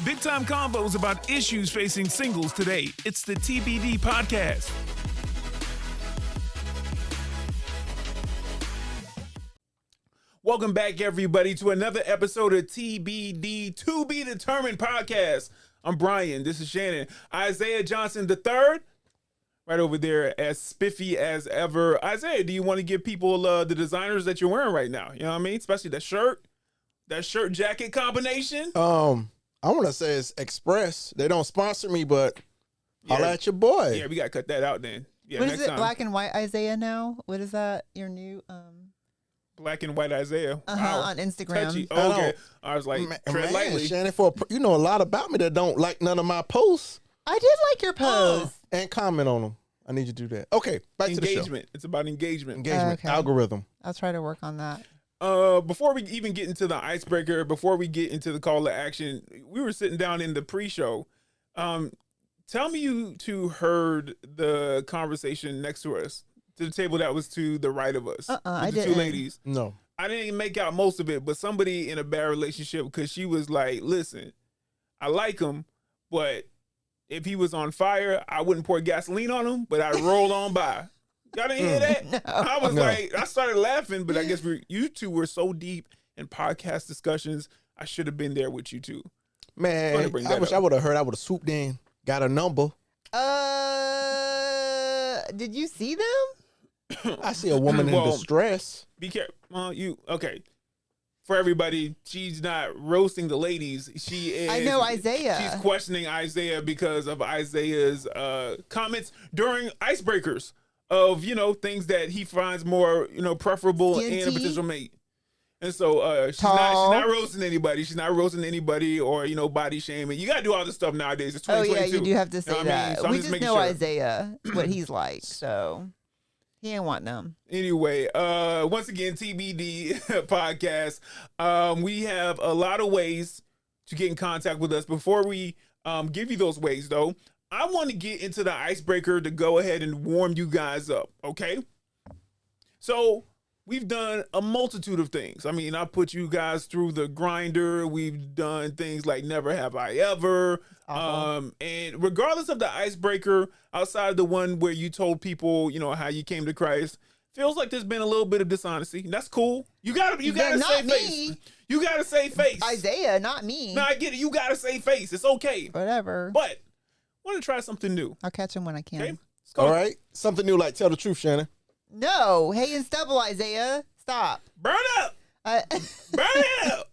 Big time combos about issues facing singles today. It's the TBD podcast. Welcome back, everybody, to another episode of TBD To Be Determined podcast. I'm Brian. This is Shannon. Isaiah Johnson III, right over there, as spiffy as ever. Isaiah, do you want to give people the designers that you're wearing right now? You know what I mean? Especially that shirt jacket combination. I want to say it's Express. They don't sponsor me, but holla at your boy. Yeah, we got to cut that out then. Yeah, what next is it, time. black and white Isaiah now? What is that? Your new Black and white Isaiah. Wow. on Instagram. Touchy. Oh, okay. I was like, tread lightly. Shannon, you know a lot about me that don't like none of my posts. I did like your post. And comment on them. I need you to do that. Okay, back to the show. Engagement. It's about engagement. Engagement. Okay. Algorithm. I'll try to work on that. Before we even get into the icebreaker, before we get into the call to action, we were sitting down in the pre-show. Tell me you two heard the conversation next to us, to the table that was to the right of us. I the didn't. two ladies. No. I didn't make out most of it, but somebody in a bad relationship, because she was like, listen, I like him, but if he was on fire, I wouldn't pour gasoline on him, but I'd roll on by. Y'all didn't hear that? No. I was like, I started laughing, but I guess you two were so deep in podcast discussions. I should have been there with you two. Man, I wish I would have heard. I would have swooped in, got a number. Did you see them? I see a woman in distress. Be careful. Okay. For everybody, she's not roasting the ladies. She is. I know Isaiah. She's questioning Isaiah because of Isaiah's comments during icebreakers of, things that he finds more, preferable in a potential mate. And so she's not roasting anybody. She's not roasting anybody or, body shaming. You got to do all this stuff nowadays. It's 2022. Oh, yeah, you do have to say that. So we just know sure. Isaiah, what he's like, so he ain't want them. Anyway, once again, TBD podcast. We have a lot of ways to get in contact with us. Before we give you those ways, though, I want to get into the icebreaker to go ahead and warm you guys up, okay? So we've done a multitude of things. I mean, I put you guys through the grinder. We've done things like Never Have I Ever. And regardless of the icebreaker, outside the one where you told people, how you came to Christ, feels like there's been a little bit of dishonesty. That's cool. You gotta save face. You gotta save face. Isaiah, not me. No, I get it. You gotta save face. It's okay. Whatever. But I want to try something new. I'll catch him when I can. Okay. All right. Something new, like tell the truth, Shannon. No. Hay and stubble, Isaiah. Stop. Burn up. Burn up.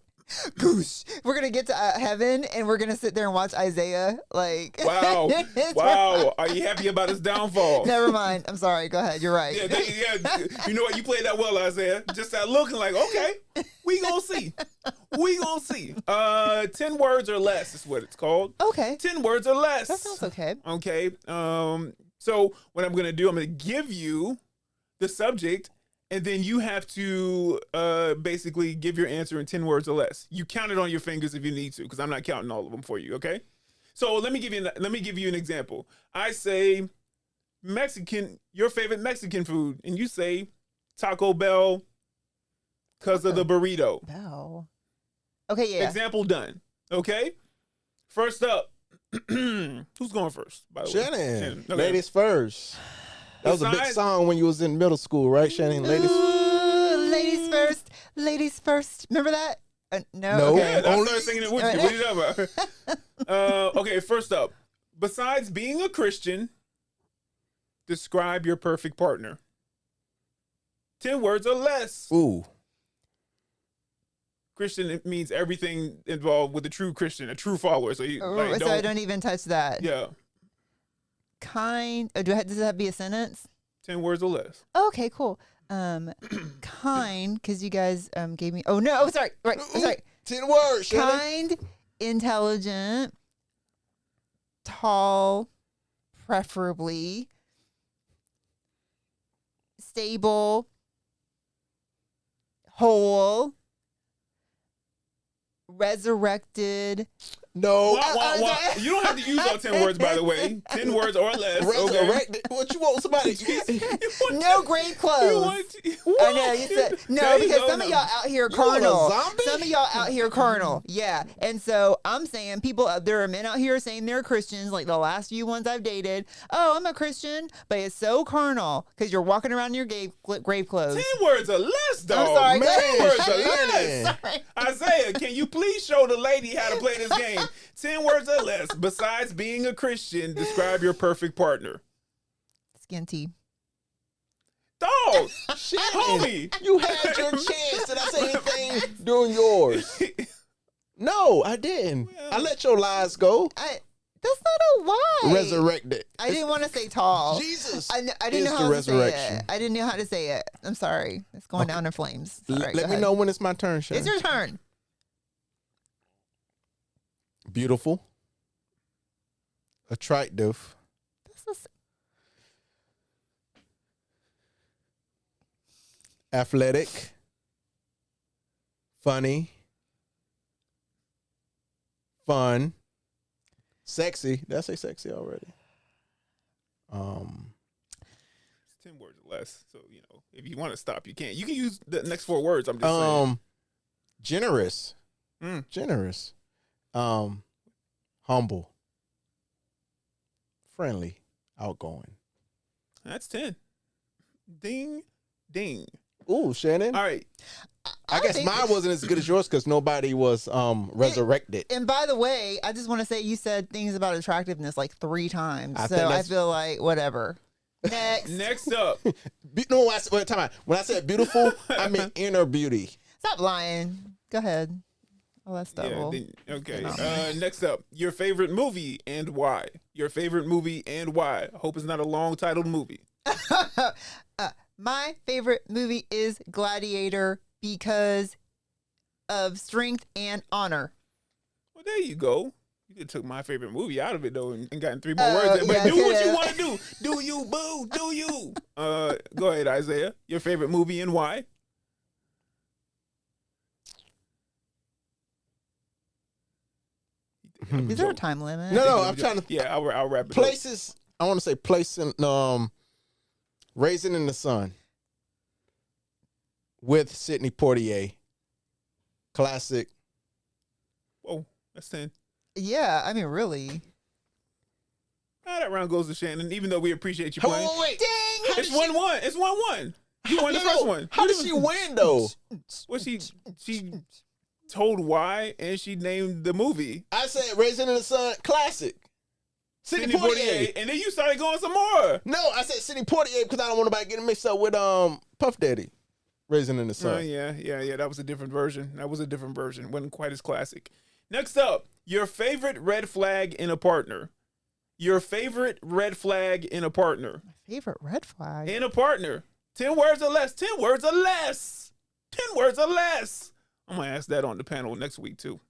Goose. We're going to get to heaven and we're going to sit there and watch Isaiah. Like, wow. Wow. Are you happy about his downfall? Never mind. I'm sorry. Go ahead. You're right. Yeah. You know what? You played that well, Isaiah. Just that looking like, okay, we gonna see. 10 words or less is what it's called. Okay. 10 words or less. That sounds okay. Okay. So what I'm going to do, I'm going to give you the subject, and then you have to basically give your answer in 10 words or less. You count it on your fingers if you need to, because I'm not counting all of them for you, okay? So let me give you an example. I say Mexican, your favorite Mexican food, and you say Taco Bell because of the burrito. Bell. Okay, yeah. Example done. Okay? First up, who's going first, by the way? Shannon. Okay. Ladies first. That was a big song when you was in middle school, right, Shannon? Ladies. Ooh, ladies first. Ladies first. Remember that? No. No. Okay, I started singing it with you. What are you talking about? Okay, first up. Besides being a Christian, describe your perfect partner. 10 words or less. Ooh. Christian, it means everything involved with a true Christian, a true follower. So I don't even touch that. Yeah. Kind. Does that have to be a sentence? 10 words or less. Okay, cool. Kind, because you guys gave me. Oh no! Oh, sorry. Right. Sorry. 10 words. Shannon. Kind, intelligent, tall, preferably, stable, whole, resurrected. No. You don't have to use all 10 words, by the way. 10 words or less. Resurrected. What you want? Somebody? No grave clothes. I know you said no because some of y'all out here carnal. Some of y'all out here carnal. Yeah, and so I'm saying there are men out here saying they're Christians. Like the last few ones I've dated. Oh, I'm a Christian, but it's so carnal because you're walking around in your grave clothes. 10 words or less, dog. I'm sorry, man. 10 words or Shannon. less. Isaiah, can you please show the lady how to play this game? 10 words or less. Besides being a Christian, describe your perfect partner. Skinty. Dog, Shannon, homie. you had your chance. Did I say anything during yours? No, I didn't. Well, I let your lies go. That's not a lie. Resurrected. I didn't want to say tall. Jesus I didn't is know the how to say resurrection. it. I didn't know how to say it. I'm sorry. It's going down in flames. Sorry, Let me know when it's my turn, Shannon. It's your turn. Beautiful. Attractive. This is Athletic. Funny. Fun. Sexy. Did I say sexy already? It's 10 words or less. So, if you want to stop, you can. You can use the next 4 words. I'm just saying. Generous. Mm. Generous. Humble. Friendly. Outgoing. That's 10. Ding, ding. Ooh, Shannon. All right. I guess mine wasn't as good as yours because nobody was resurrected. And by the way, I just want to say you said things about attractiveness like 3 times. I So I feel like whatever. Next. Next up. No, wait, time out. When I said beautiful, I meant inner beauty. Stop lying. Go ahead. All that stuff. Okay. Next up, your favorite movie and why? Your favorite movie and why? I hope it's not a long titled movie. My favorite movie is Gladiator because of strength and honor. Well, there you go. You could have took my favorite movie out of it though and gotten 3 more words. But yeah, do what you want to do. Do you, boo? Do you? Go ahead, Isaiah. Your favorite movie and why? Is there a time limit? No, I'm trying to. Yeah, I'll wrap it up. Places. I want to say place in Raisin in the Sun with Sidney Poitier. Classic. Whoa, that's 10. Yeah, I mean, really. That round goes to Shannon, even though we appreciate you playing. Oh, wait. Ding! It's 1-1. It's 1-1. You won the first one. How did she win though? Well, she told why and she named the movie. I said Raisin in the Sun. Classic. Sidney Poitier. And then you started going some more. No, I said Sidney Poitier because I don't want nobody getting mixed up with Puff Daddy. Raisin in the Sun. Yeah. That was a different version. Wasn't quite as classic. Next up, your favorite red flag in a partner. Your favorite red flag in a partner. My favorite red flag. In a partner. 10 words or less. 10 words or less. 10 words or less. I'm going to ask that on the panel next week, too.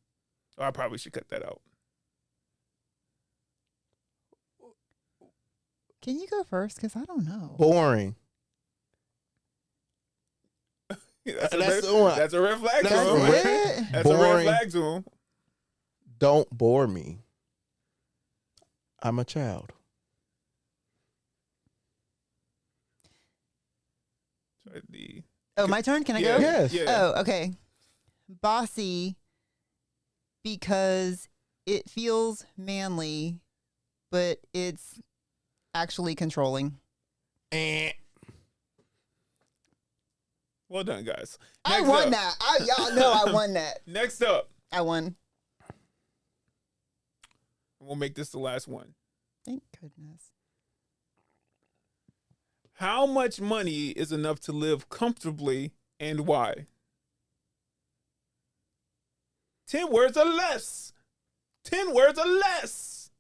Or I probably should cut that out. Can you go first? Because I don't know. Boring. That's a red flag to That's him. it? That's a red Boring. flag to him. Don't bore me. I'm a child. My turn? Can I Yeah, go? Yes. Yeah. Oh, okay. Bossy because it feels manly, but it's actually controlling. Well done, guys. I Next won up. that. Y'all know I won that. Next up, I won. we'll make this the last one. Thank goodness. How much money is enough to live comfortably and why? 10 words or less. 10 words or less.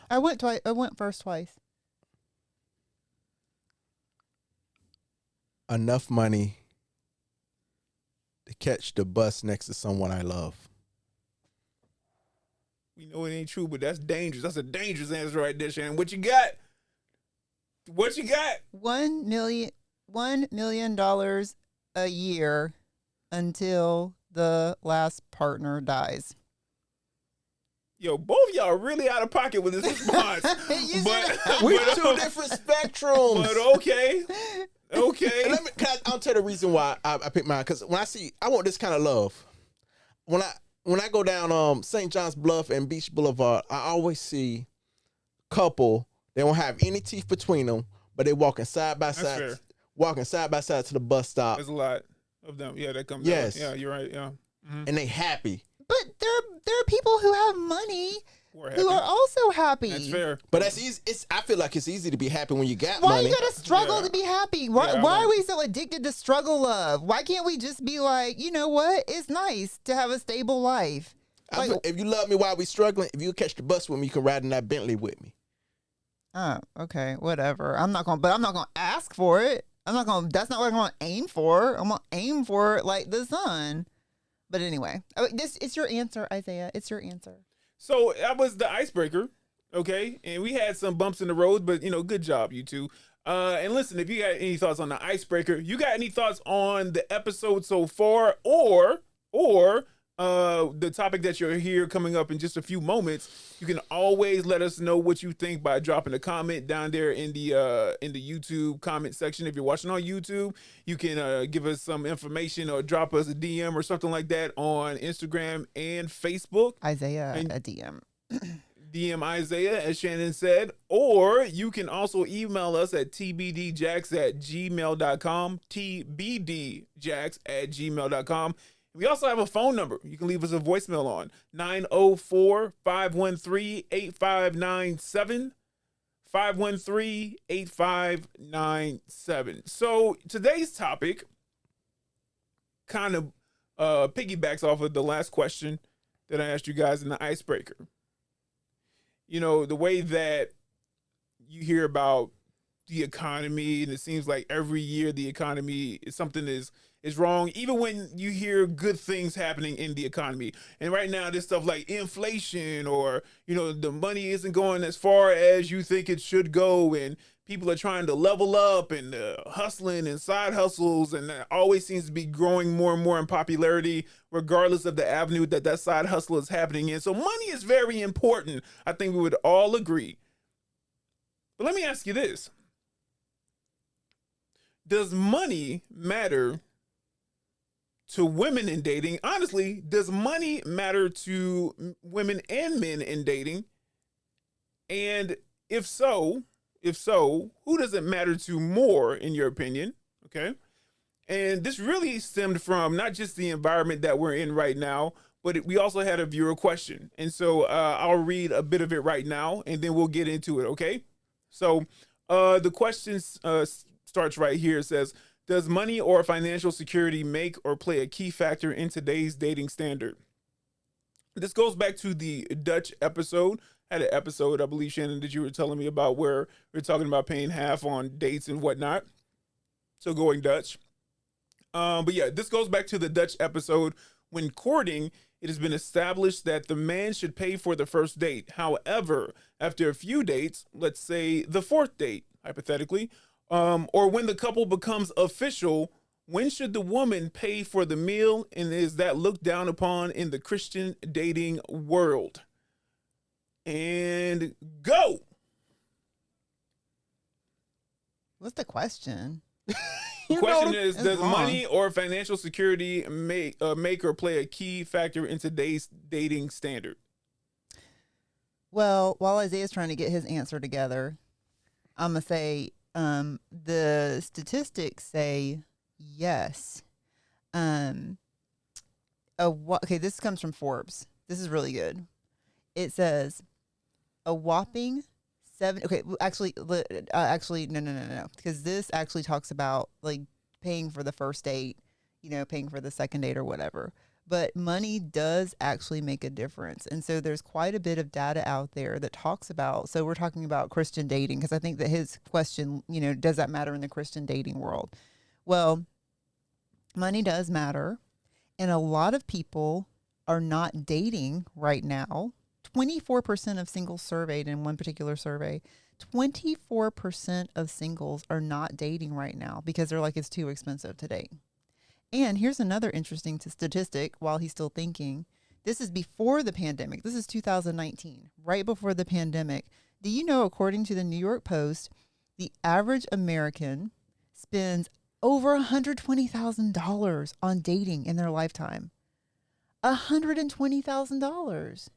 I went twice. I went first twice. Enough money to catch the bus next to someone I love. We know it ain't true, but that's dangerous. That's a dangerous answer right there, Shannon. What you got? What you got? 1 million. $1 million a year until the last partner dies. Yo, both of y'all are really out of pocket with this response. We're two different spectrums. But okay. And I'll tell you the reason why I picked mine. Because when I want this kind of love. When I go down St. John's Bluff and Beach Boulevard, I always see couple. They don't have any teeth between them, but they walking side by side. Fair. Walking side by side to the bus stop. There's a lot of them. Yeah, that comes. Yes. Yeah, you're right. Yeah. Mm-hmm. And they happy. But there are people who have money who are also happy. That's fair. But that's easy. I feel like it's easy to be happy when you got Why money. you gotta struggle to be happy? Why are we so addicted to struggle love? Why can't we just be like, you know what? It's nice to have a stable life. Like, if you love me while we struggling, if you catch the bus with me, you can ride in that Bentley with me. Oh, okay, whatever. I'm not gonna ask for it. That's not what I'm gonna aim for. I'm gonna aim for like the sun. But anyway, it's your answer, Isaiah. It's your answer. So that was the icebreaker, okay? And we had some bumps in the road, but good job, you two. And listen, if you got any thoughts on the icebreaker, you got any thoughts on the episode so far, or the topic that you're here coming up in just a few moments, you can always let us know what you think by dropping a comment down there in the YouTube comment section. If you're watching on YouTube, you can give us some information or drop us a DM or something like that on Instagram and Facebook. Isaiah, a DM. DM Isaiah, as Shannon said, or you can also email us at tbdjax@gmail.com, tbdjax@gmail.com. We also have a phone number. You can leave us a voicemail on 904-513-8597, 513-8597. So today's topic kind of piggybacks off of the last question that I asked you guys in the icebreaker. The way that you hear about the economy, and it seems like every year the economy is something is wrong, even when you hear good things happening in the economy. And right now there's stuff like inflation, or the money isn't going as far as you think it should go, and people are trying to level up and hustling and side hustles, and that always seems to be growing more and more in popularity regardless of the avenue that side hustle is happening in. So money is very important. I think we would all agree. But let me ask you this. Does money matter to women in dating? Honestly, does money matter to women and men in dating? And if so, who does it matter to more, in your opinion? Okay. And this really stemmed from not just the environment that we're in right now, but we also had a viewer question. And so I'll read a bit of it right now, and then we'll get into it. Okay. So the question starts right here. It says, does money or financial security make or play a key factor in today's dating standard? This goes back to the Dutch episode. I had an episode, I believe, Shannon, that you were telling me about, where we're talking about paying half on dates and whatnot. So going Dutch. But yeah, this goes back to the Dutch episode. When courting, it has been established that the man should pay for the first date. However, after a few dates, let's say the fourth date, hypothetically, or when the couple becomes official, when should the woman pay for the meal? And is that looked down upon in the Christian dating world? And go. What's the question? The question is, does money or financial security make or play a key factor in today's dating standard? Well, while Isaiah's trying to get his answer together, I'm going to say the statistics say yes. Okay, this comes from Forbes. This is really good. It says a whopping 7. Okay, actually, no. Because this actually talks about like paying for the first date, paying for the second date or whatever. But money does actually make a difference. And so there's quite a bit of data out there that talks about, so we're talking about Christian dating, because I think that his question, does that matter in the Christian dating world? Well, money does matter. And a lot of people are not dating right now. 24% of singles surveyed in one particular survey 24% of singles are not dating right now because they're like, it's too expensive to date. And here's another interesting statistic while he's still thinking. This is before the pandemic. This is 2019, right before the pandemic. Do you know, according to the New York Post, the average American spends over $120,000 on dating in their lifetime? $120,000.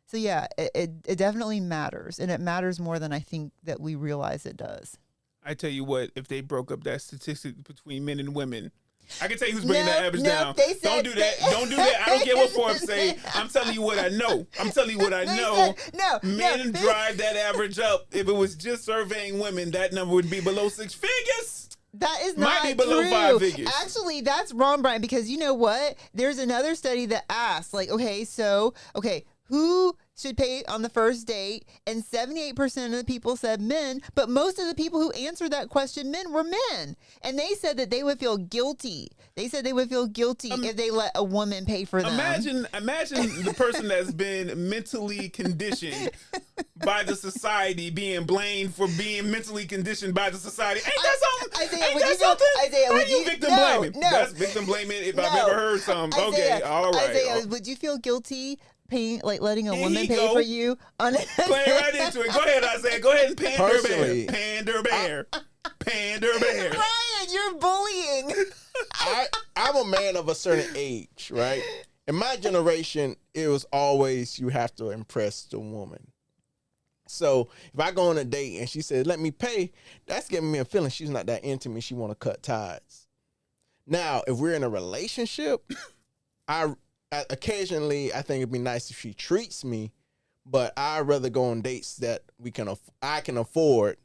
So yeah, it definitely matters, and it matters more than I think that we realize it does. I tell you what, if they broke up that statistic between men and women, I can tell you who's bringing that average down. Don't do that. Don't do that. I don't care what Forbes say. I'm telling you what I know. Men drive that average up. If it was just surveying women, that number would be below 6 figures. That is not Might be below true. 5 figures. Actually, that's wrong, Brian, because you know what? There's another study that asks, like, who should pay on the first date? And 78% of the people said men, but most of the people who answered that question, men, were men. And they said that they would feel guilty. They said they would feel guilty if they let a woman pay for them. Imagine the person that's been mentally conditioned by the society being blamed for being mentally conditioned by the society. Ain't that something? Isaiah, How you victim blaming? That's victim blaming if I've ever heard something. Okay, all right. Isaiah, would you feel guilty paying, like letting a woman pay for you? Playing right into it. Go ahead, Isaiah. Go ahead and pander bear. Pander bear. Ryan, you're bullying. I'm a man of a certain age, right? In my generation, it was always you have to impress the woman. So if I go on a date and she says, let me pay, that's giving me a feeling she's not that into me. She want to cut ties. Now, if we're in a relationship, occasionally I think it'd be nice if she treats me, but I'd rather go on dates that I can afford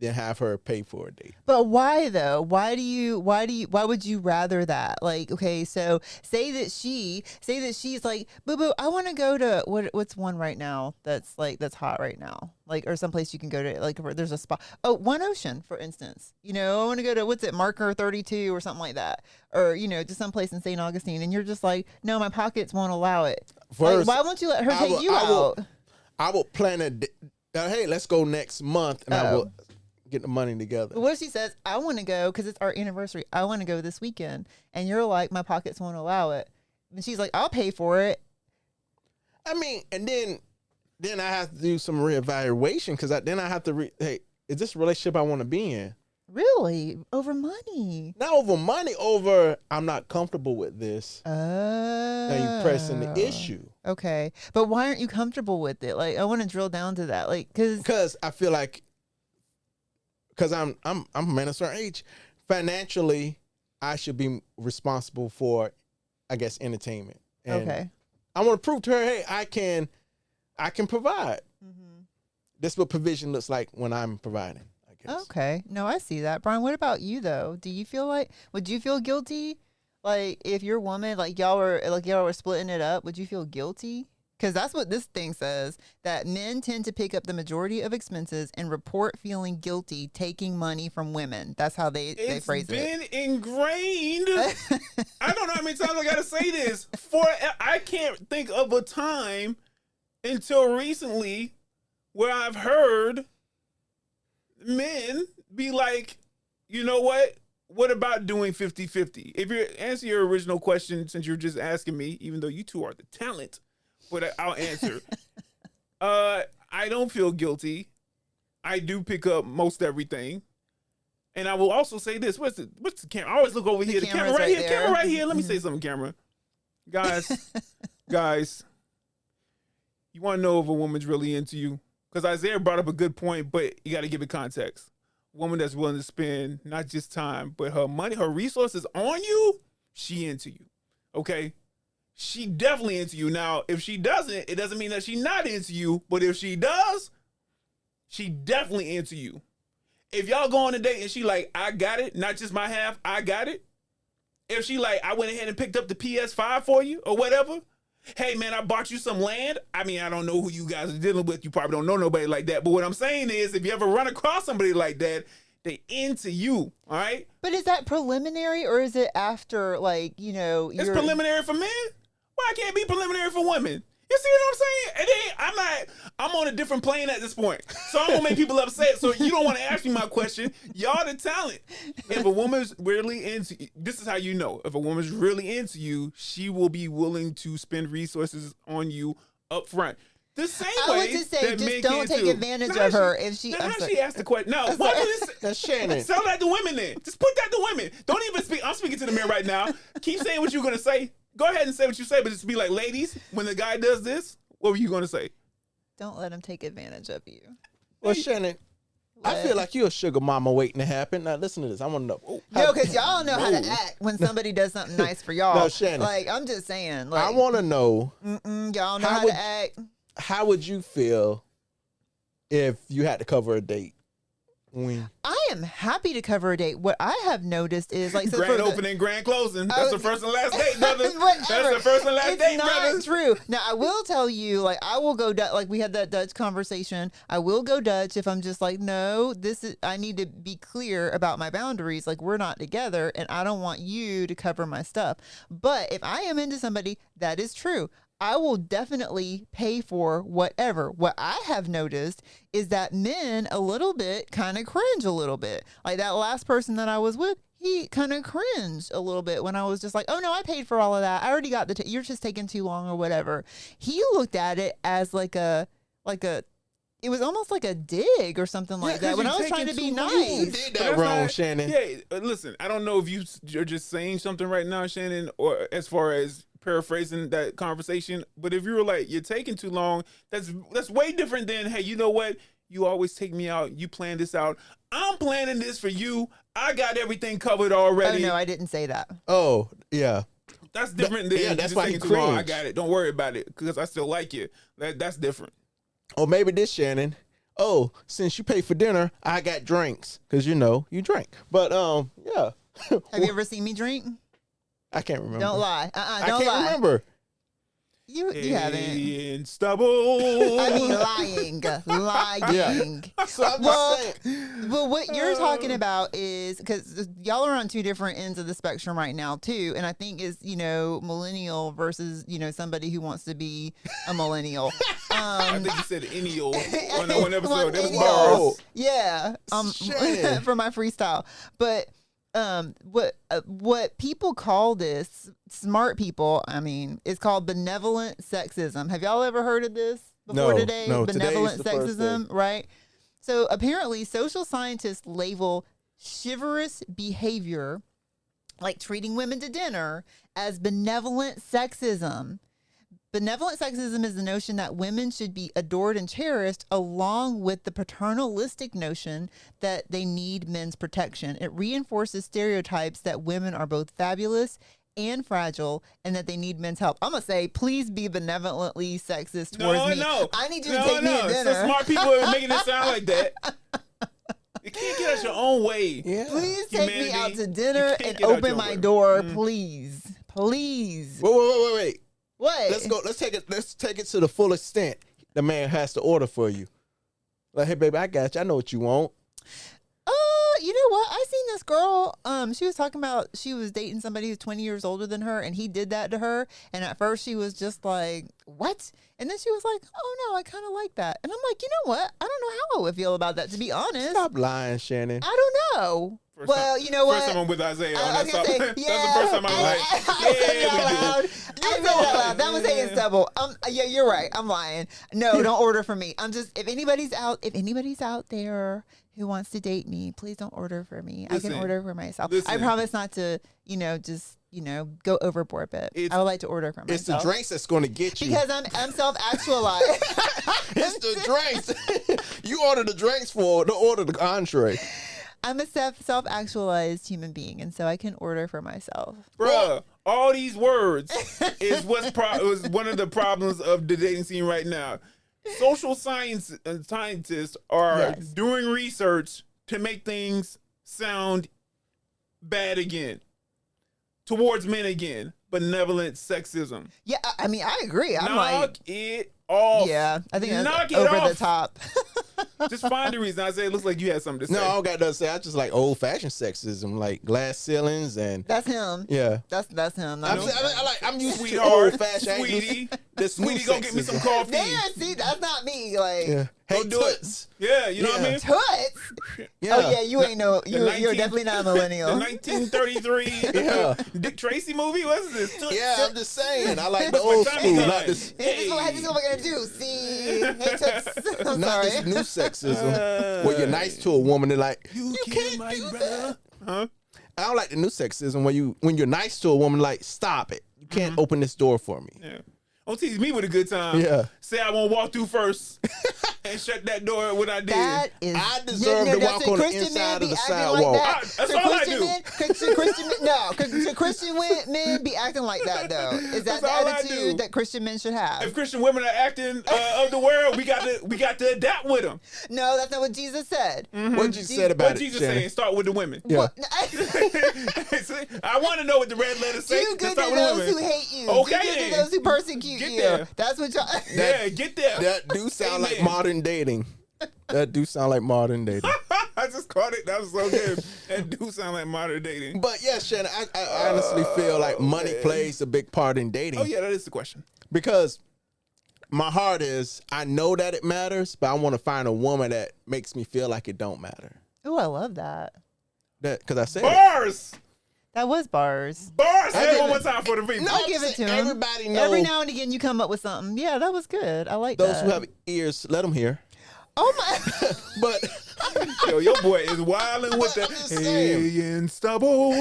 than have her pay for a date. But why though? Why would you rather that? Like, okay, so say that she's like, boo boo, I want to go to what's one right now that's hot right now, like, or someplace you can go to, like, there's a spot. Oh, One Ocean, for instance. You know, I want to go to Marker 32 or something like that, or just someplace in St. Augustine, and you're just like, no, my pockets won't allow it. First, like, why won't you let her take you out? I will plan hey, let's go next month, and I will get the money together. But what if she says, I want to go because it's our anniversary, I want to go this weekend, and you're like, my pockets won't allow it, and she's like, I'll pay for it. I mean, and then I have to do some reevaluation, because then I have to hey, is this a relationship I want to be in? Really? Over money? Not over money, over I'm not comfortable with this. Oh. Now you're pressing the issue. Okay. But why aren't you comfortable with it? Like, I want to drill down to that. Like, because I feel like, because I'm a man of a certain age, financially, I should be responsible for, I guess, entertainment. And okay. I want to prove to her, hey, I can provide. Mm-hmm. This is what provision looks like when I'm providing, I guess. Okay. No, I see that. Brian, what about you though? Would you feel guilty? Like, if your woman, like y'all were splitting it up, would you feel guilty? Because that's what this thing says, that men tend to pick up the majority of expenses and report feeling guilty taking money from women. That's how they phrase it. It's been ingrained. I don't know how many times I got to say this. I can't think of a time until recently where I've heard men be like, you know what? What about doing 50-50? If you answer your original question, since you're just asking me, even though you two are the talent, but I'll answer. I don't feel guilty. I do pick up most everything. And I will also say this. What's the camera? I always look over here. The camera right here. Camera right here. Let me say something, camera. Guys, you want to know if a woman's really into you? Because Isaiah brought up a good point, but you got to give it context. A woman that's willing to spend not just time, but her money, her resources on you, she into you. Okay? She definitely into you. Now, if she doesn't, it doesn't mean that she's not into you. But if she does, she definitely into you. If y'all go on a date and she like, I got it, not just my half, I got it. If she like, I went ahead and picked up the PS5 for you or whatever. Hey, man, I bought you some land. I mean, I don't know who you guys are dealing with. You probably don't know nobody like that. But what I'm saying is, if you ever run across somebody like that, they into you, all right? But is that preliminary or is it after, like, It's preliminary for men? Why can't it be preliminary for women? You see what I'm saying? And then I'm on a different plane at this point. So I'm gonna make people upset. So you don't want to ask me my question. Y'all the talent. If a woman's really into you, this is how you know. If a woman's really into you, she will be willing to spend resources on you up front. The same way. I would just say, just don't take advantage of her if she. Now she asked the question. No, that's Shannon. Tell that to women then. Just put that to women. Don't even speak. I'm speaking to the men right now. Keep saying what you're gonna say. Go ahead and say what you say, but just be like, ladies, when the guy does this, what were you going to say? Don't let him take advantage of you. Well, Shannon, I feel like you're a sugar mama waiting to happen. Now, listen to this. I want to know. No, because y'all know how to act when somebody does something nice for y'all. No, Shannon. Like, I'm just saying. I want to know. Y'all know how to act. How would you feel if you had to cover a date? I am happy to cover a date. What I have noticed is like grand opening, grand closing. That's the first and last date, brother. That's the first and last date, brother. It's not true. Now I will tell you, like I will go like we had that Dutch conversation. I will go Dutch if I'm just like, no, I need to be clear about my boundaries. Like we're not together, and I don't want you to cover my stuff. But if I am into somebody, that is true. I will definitely pay for whatever. What I have noticed is that men a little bit kind of cringe a little bit. Like that last person that I was with, he kind of cringed a little bit when I was just like, oh no, I paid for all of that. I already got you're just taking too long or whatever. He looked at it as it was almost like a dig or something like that when I was trying to be nice. You did that wrong, Shannon. Yeah, listen, I don't know if you're just saying something right now, Shannon, or as far as paraphrasing that conversation, but if you were like, you're taking too long, that's way different than, hey, you know what? You always take me out. You plan this out. I'm planning this for you. I got everything covered already. Oh, no, I didn't say that. Oh, yeah. That's different than that's why taking too long. I got it. Don't worry about it because I still like you. That's different. Or maybe this, Shannon. Oh, since you pay for dinner, I got drinks because you drink. But yeah. Have you ever seen me drink? I can't remember. Don't lie. I can't remember. You haven't. In stubble. I mean, lying. Yeah. So I'm just saying. Well, what you're talking about is because y'all are on two different ends of the spectrum right now too, and I think is millennial versus somebody who wants to be a millennial. I think you said ennial on one episode. That was bars. Yeah. For my freestyle, but. What people call this, smart people, I mean, it's called benevolent sexism. Have y'all ever heard of this before today? No, benevolent sexism, right? So apparently social scientists label chivalrous behavior, like treating women to dinner, as benevolent sexism. Benevolent sexism is the notion that women should be adored and cherished, along with the paternalistic notion that they need men's protection. It reinforces stereotypes that women are both fabulous and fragile and that they need men's help. I'm going to say, please be benevolently sexist towards me. No. I need you to take me to dinner. So smart people are making it sound like that. You can't get out your own way. Yeah. Please take me out to dinner and open my door, please. Please. Wait. What? Let's take it to the full extent. The man has to order for you. Like, hey, baby, I got you. I know what you want. You know what? I seen this girl. She was talking about she was dating somebody who's 20 years older than her, and he did that to her. And at first, she was just like, "What?" And then she was like, "Oh no, I kind of like that." And I'm like, you know what? I don't know how I would feel about that. To be honest, stop lying, Shannon. I don't know. You know what? First time I'm with Isaiah. That's the first time I'm like, I said that loud. That was saying stubble. Yeah, you're right. I'm lying. No, don't order from me. I'm just, if anybody's out there who wants to date me, please don't order for me. Listen, I can order for myself. I promise not to, go overboard, but I would like to order for myself. It's the drinks that's going to get you. Because I'm self-actualized. It's the drinks. You order the drinks don't order the entree. I'm a self-actualized human being, and so I can order for myself. Bruh, all these words is was one of the problems of the dating scene right now. Social scientists are doing research to make things sound bad again towards men again. Benevolent sexism. Yeah, I mean, I agree. Knock it off. Yeah, I think that's over the top. Just find a reason. I say it looks like you had something to say. No, I don't got nothing to say. I just like old-fashioned sexism, like glass ceilings and. That's him. Yeah, that's him. I'm used to old-fashioned. Sweetie, This new Sweetie, go get me some coffee. There, see, that's not me. Like, Hey, do toots. Yeah, you know what I mean? toots. Yeah. Oh yeah, you ain't no. You're definitely not a millennial. The 1933 Dick Tracy movie. What's this? Toots. Yeah, I'm just saying. I like the old school, not this. This is what we're gonna do. See, hey, toots. I'm Not sorry. this new sexism where you're nice to a woman and like you kill can't my do brother. that. Huh? I don't like the new sexism when you're nice to a woman like stop it. You can't open this door for me. Yeah. Don't tease me with a good time. Yeah. Say I won't walk through first and shut that door when I did. That is, I deserve to walk on the inside of the sidewalk. That's all I do. Should Christian men be acting like that though? Is that That's the all I attitude do. that Christian men should have? If Christian women are acting of the world, we got to adapt with them. No, that's not what Jesus said. What you said about What it, Jesus Shannon? saying? Start with the women. Yeah. See, I want to know what the red letters say. Do good Start to with the those women. who hate you. Okay, Do good then. to those who persecute Get you. there. That's what y'all. Yeah, get there. That do sound like Amen. modern dating. That do sound like modern dating. I just caught it. That was so good. That do sound like modern dating. But yeah, Shannon, I honestly feel like money plays a big part in dating. Oh yeah, that is the question. Because my heart is, I know that it matters, but I want to find a woman that makes me feel like it don't matter. Oh, I love that. Because I said Bars. That was bars. Bars. Say I it did one more it. time for the people. No, I'll give it to him. Everybody knows. Every now and again, you come up with something. Yeah, that was good. I like Those that. who have ears, let them hear. Oh my! But Yo, your boy is wilding with I'm the just saying. hay and stubble.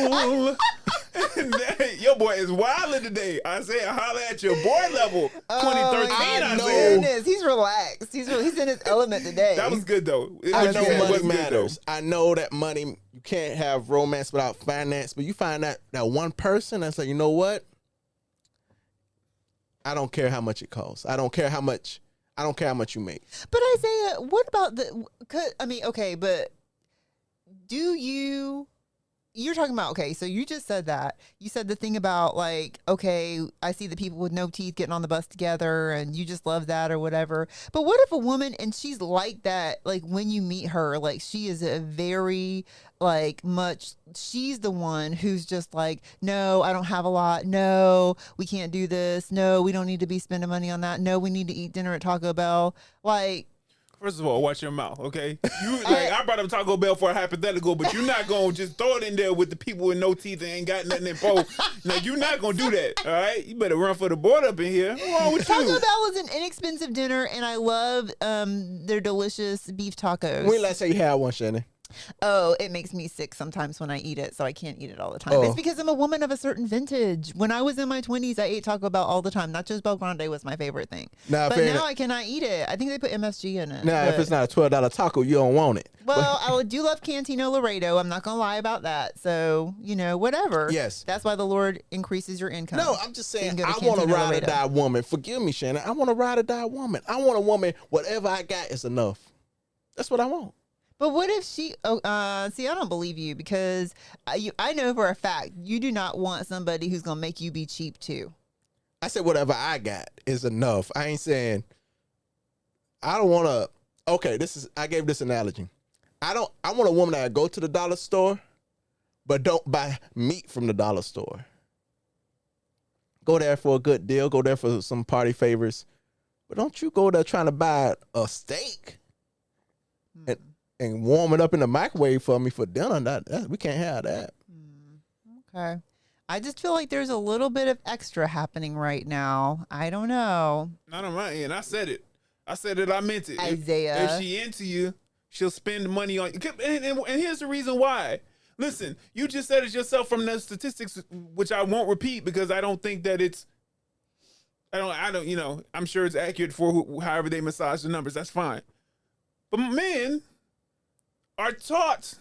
Your boy is wilding today. Isaiah, holla at your boy level. 2013, I know. Isaiah. Goodness, he's relaxed. He's in his element today. That was good though. I What know you said money was good, matters. I know that money, you can't have romance without finance, but you find that one person that's like, you know what? I don't care how much it costs. I don't care how much you make. But Isaiah, what about okay, but you're talking about, okay, so you just said that. You said the thing about like, okay, I see the people with no teeth getting on the bus together and you just love that or whatever. But what if a woman, and she's like that, like when you meet her, like she is a very she's the one who's just like, no, I don't have a lot. No, we can't do this. No, we don't need to be spending money on that. No, we need to eat dinner at Taco Bell. Like, First of all, watch your mouth, okay? I brought up Taco Bell for a hypothetical, but you're not gonna just throw it in there with the people with no teeth and ain't got nothing in po. Now you're not gonna do that, all right? You better run for the board up in here. What's wrong with Taco you? Bell is an inexpensive dinner, and I love their delicious beef tacos. When last time you had one, Shannon? Oh, it makes me sick sometimes when I eat it, so I can't eat it all the time. Oh. It's because I'm a woman of a certain vintage. When I was in my 20s, I ate Taco Bell all the time. Nachos Bel Grande was my favorite thing. Nah, but fair now enough. I cannot eat it. I think they put MSG in it. Nah, if but- it's not a $12 taco, you don't want it. Well, I do love Cantino Laredo. I'm not going to lie about that. So, whatever. Yes. That's why the Lord increases your income. No, I'm just So you saying, can go I to want a Cantino ride or Laredo. die woman. Forgive me, Shannon. I want a ride or die woman. I want a woman, whatever I got is enough. That's what I want. But what if she? See, I don't believe you because I know for a fact you do not want somebody who's gonna make you be cheap too. I said whatever I got is enough. I ain't saying I don't want to. Okay, I gave this analogy. I want a woman that go to the dollar store, but don't buy meat from the dollar store. Go there for a good deal. Go there for some party favors, but don't you go there trying to buy a steak and warm it up in the microwave for me for dinner. We can't have that. Okay. I just feel like there's a little bit of extra happening right now. I don't know. Not on my end. I said it. I said it. I meant it. Isaiah. If she into you, she'll spend money on you. And here's the reason why. Listen, you just said it yourself from the statistics, which I won't repeat because I don't think that it's. I don't. I'm sure it's accurate for however they massage the numbers. That's fine. But men are taught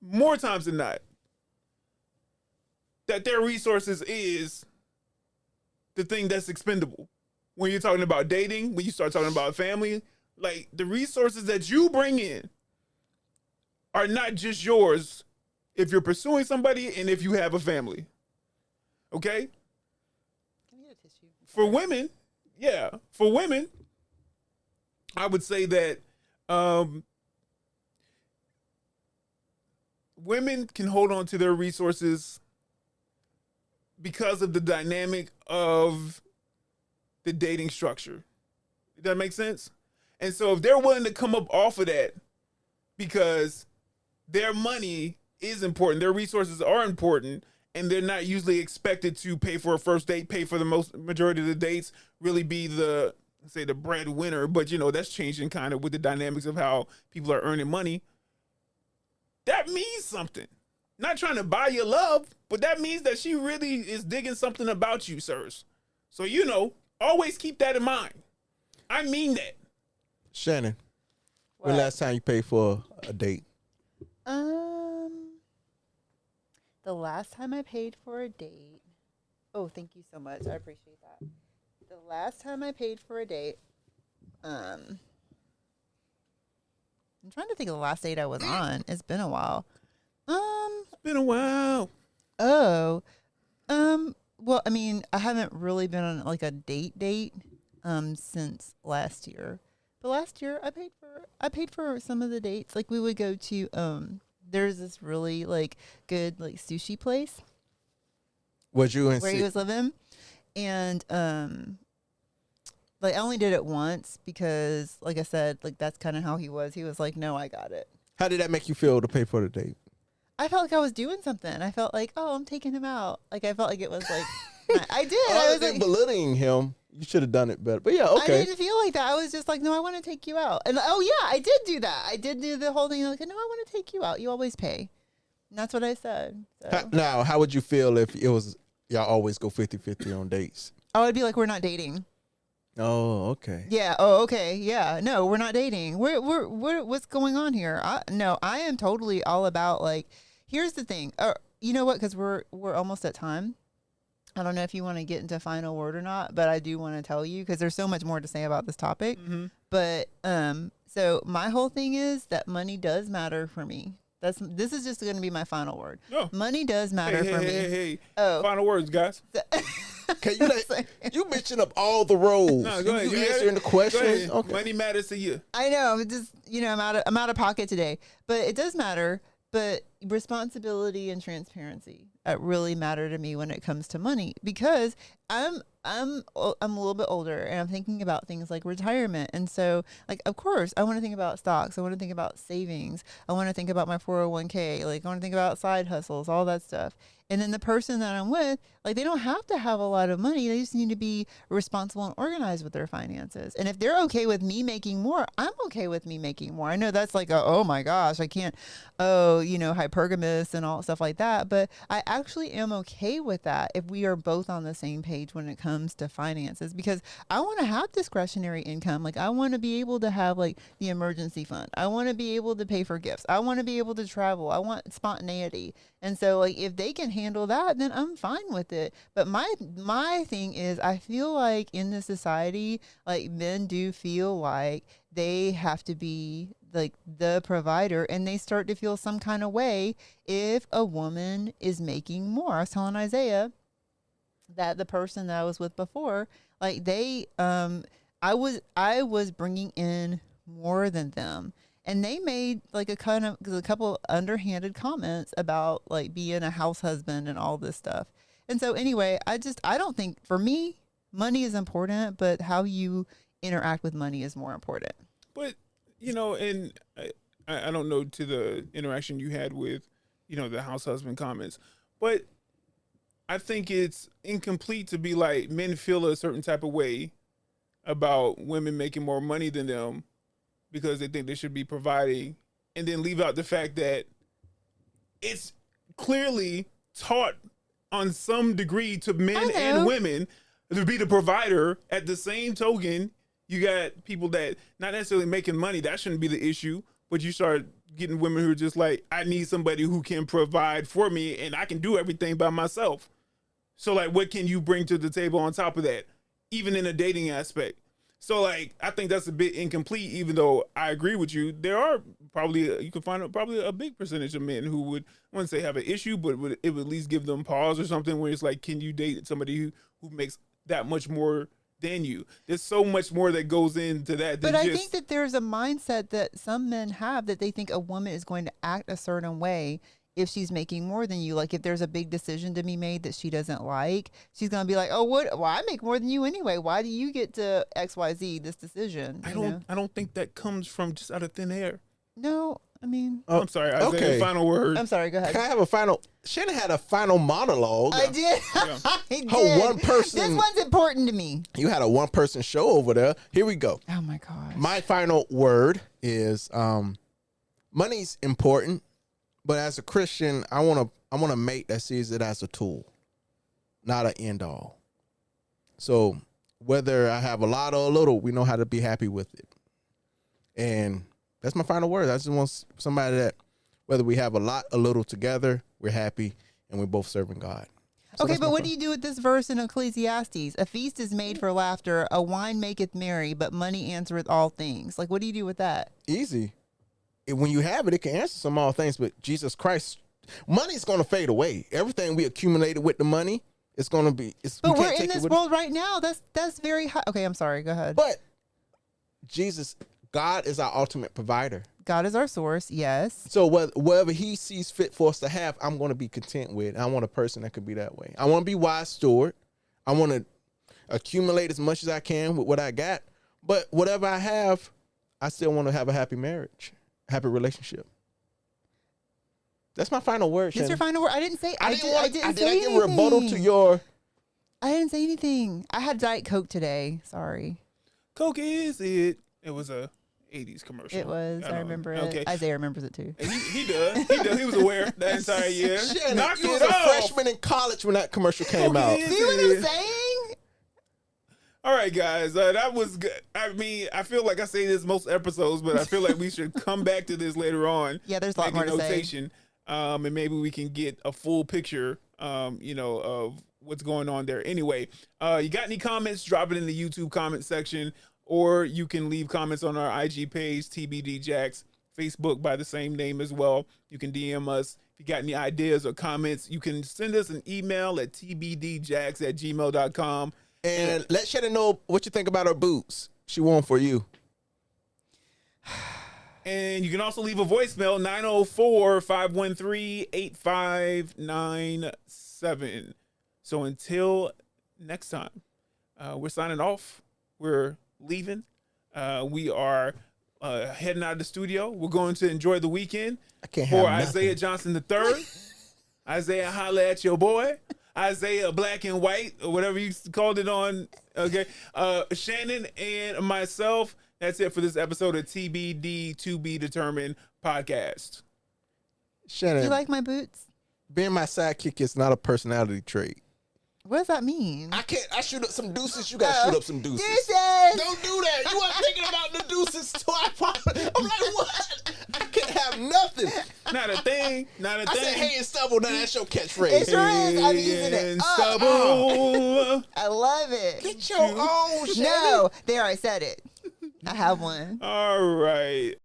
more times than not that their resources is the thing that's expendable. When you're talking about dating, when you start talking about family, like the resources that you bring in are not just yours if you're pursuing somebody and if you have a family. Okay? Can I get a tissue? For women, I would say that women can hold on to their resources because of the dynamic of the dating structure. Does that make sense? And so if they're willing to come up off of that because their money is important, their resources are important, and they're not usually expected to pay for a first date, pay for the majority of the dates, really be the breadwinner, but that's changing kind of with the dynamics of how people are earning money. That means something. Not trying to buy your love, but that means that she really is digging something about you, sirs. So, always keep that in mind. I mean that. Shannon, when last time you paid for a date? The last time I paid for a date. Oh, thank you so much. I appreciate that. The last time I paid for a date, I'm trying to think of the last date I was on. It's been a while. It's been a while. Oh, well, I mean, I haven't really been on like a date since last year. But last year I paid for some of the dates. Like we would go to there's this really like good like sushi place. Was you in where he was living? And like I only did it once because like I said, like that's kind of how he was. He was like, "No, I got it." How did that make you feel to pay for the date? I felt like I was doing something. I felt like, "Oh, I'm taking him out." Like I felt like it was like I did. I was like belittling him. You should have done it better. But yeah, okay. I didn't feel like that. I was just like, "No, I want to take you out." And oh yeah, I did do that. I did do the whole thing like, "No, I want to take you out. You always pay." And that's what I said. So. Now, how would you feel if it was y'all always go 50-50 on dates? I would be like, "We're not dating." Oh, okay. Yeah. Oh, okay. Yeah. No, we're not dating. We're what's going on here? I am totally all about like. Here's the thing. You know what? Because we're almost at time. I don't know if you want to get into final word or not, but I do want to tell you because there's so much more to say about this topic. Mm-hmm. But so my whole thing is that money does matter for me. This is just going to be my final word. No. Money does matter for me. Hey. Oh. Final words, guys. Okay, you mentioning up all the roles. No, go ahead. You answering the questions. Okay. Money matters to you. I know. I'm just I'm out of pocket today, but it does matter. But responsibility and transparency really matter to me when it comes to money because I'm a little bit older and I'm thinking about things like retirement. And so like, of course, I want to think about stocks. I want to think about savings. I want to think about my 401k. Like I want to think about side hustles, all that stuff. And then the person that I'm with, like they don't have to have a lot of money. They just need to be responsible and organized with their finances. And if they're okay with me making more, I'm okay with me making more. I know that's like, oh my gosh, I can't, hypergamous and all stuff like that. But I actually am okay with that if we are both on the same page when it comes to finances, because I want to have discretionary income. Like I want to be able to have like the emergency fund. I want to be able to pay for gifts. I want to be able to travel. I want spontaneity. And so like if they can handle that, then I'm fine with it. But my thing is I feel like in this society, like men do feel like they have to be like the provider, and they start to feel some kind of way if a woman is making more. I was telling Isaiah that the person that I was with before, like they, I was bringing in more than them. And they made like a couple underhanded comments about like being a house husband and all this stuff. And so anyway, I don't think for me, money is important, but how you interact with money is more important. But, and I don't know to the interaction you had with, the house husband comments, but I think it's incomplete to be like men feel a certain type of way about women making more money than them because they think they should be providing, and then leave out the fact that it's clearly taught on some degree to men and women to be the provider. At the same token, you got people that not necessarily making money. That shouldn't be the issue, but you start getting women who are just like, I need somebody who can provide for me and I can do everything by myself. So like, what can you bring to the table on top of that, even in a dating aspect? So, like, I think that's a bit incomplete, even though I agree with you. There are you can find probably a big percentage of men who would, I wouldn't say have an issue, but it would at least give them pause or something where it's like, can you date somebody who makes that much more than you? There's so much more that goes into that. But I think that there's a mindset that some men have that they think a woman is going to act a certain way if she's making more than you. Like if there's a big decision to be made that she doesn't like, she's gonna be like, oh, what? Well, I make more than you anyway. Why do you get to XYZ this decision? I don't think that comes from just out of thin air. No, I mean, I'm sorry. Okay. Final word. I'm sorry. Go ahead. Can I have a final? Shannon had a final monologue. I did. Yeah. I did. Her one person. This one's important to me. You had a one person show over there. Here we go. Oh my gosh. My final word is money's important, but as a Christian, I want a mate that sees it as a tool, not an end all. So whether I have a lot or a little, we know how to be happy with it. And that's my final word. I just want somebody that, whether we have a lot or little together, we're happy and we're both serving God. So okay, but what do you do with this verse in Ecclesiastes? A feast is made for laughter, a wine maketh merry, but money answereth all things. Like, what do you do with that? Easy. When you have it, it can answer some all things, but Jesus Christ, money's going to fade away. Everything we accumulated with the money, it's going to be. But we're in this world right now. That's very high. Okay, I'm sorry. Go ahead. But God is our ultimate provider. God is our source, yes. So whatever he sees fit for us to have, I'm going to be content with. I want a person that could be that way. I want to be wise steward. I want to accumulate as much as I can with what I got. But whatever I have, I still want to have a happy marriage, happy relationship. That's my final word, Shannon. That's your final word? I didn't say I didn't say anything. Give rebuttal to your... I didn't say anything. I had Diet Coke today. Sorry. Coke is it. It was a 80s commercial. It was. I remember it. Okay. Isaiah remembers it too. He does. He was aware that entire year. Shannon, Knocked you it was off. a freshman in college when that commercial came out. See what I'm saying? All right, guys. That was good. I mean, I feel like I say this most episodes, but I feel like we should come back to this later on. Yeah, there's a lot more to say. And maybe we can get a full picture, of what's going on there. Anyway, you got any comments? Drop it in the YouTube comment section. Or you can leave comments on our IG page, TBDJAX, Facebook by the same name as well. You can DM us. If you got any ideas or comments, you can send us an email at tbdjax@gmail.com. And let Shannon know what you think about her boots. She won for you. And you can also leave a voicemail, 904-513-8597. So until next time, we're signing off. We're leaving. We are heading out of the studio. We're going to enjoy the weekend. I can't for have Isaiah Johnson III. Isaiah, holla at your boy. Isaiah Black and White, or whatever you called it on. Okay. Shannon and myself. That's it for this episode of TBD To Be Determined podcast. Shannon, you like my boots? Being my sidekick is not a personality trait. What does that mean? I shoot up some deuces. You gotta shoot up some deuces. Deuces! Don't do that. You weren't thinking about the deuces till I'm like, what? I can't have nothing. Not a thing. Not a I thing. said, hey, and stubble. Now that's your catchphrase. It sure is. I'm using it. And stubble. I love it. Get your own, Shannon. No, there, I said it. I have one. All right.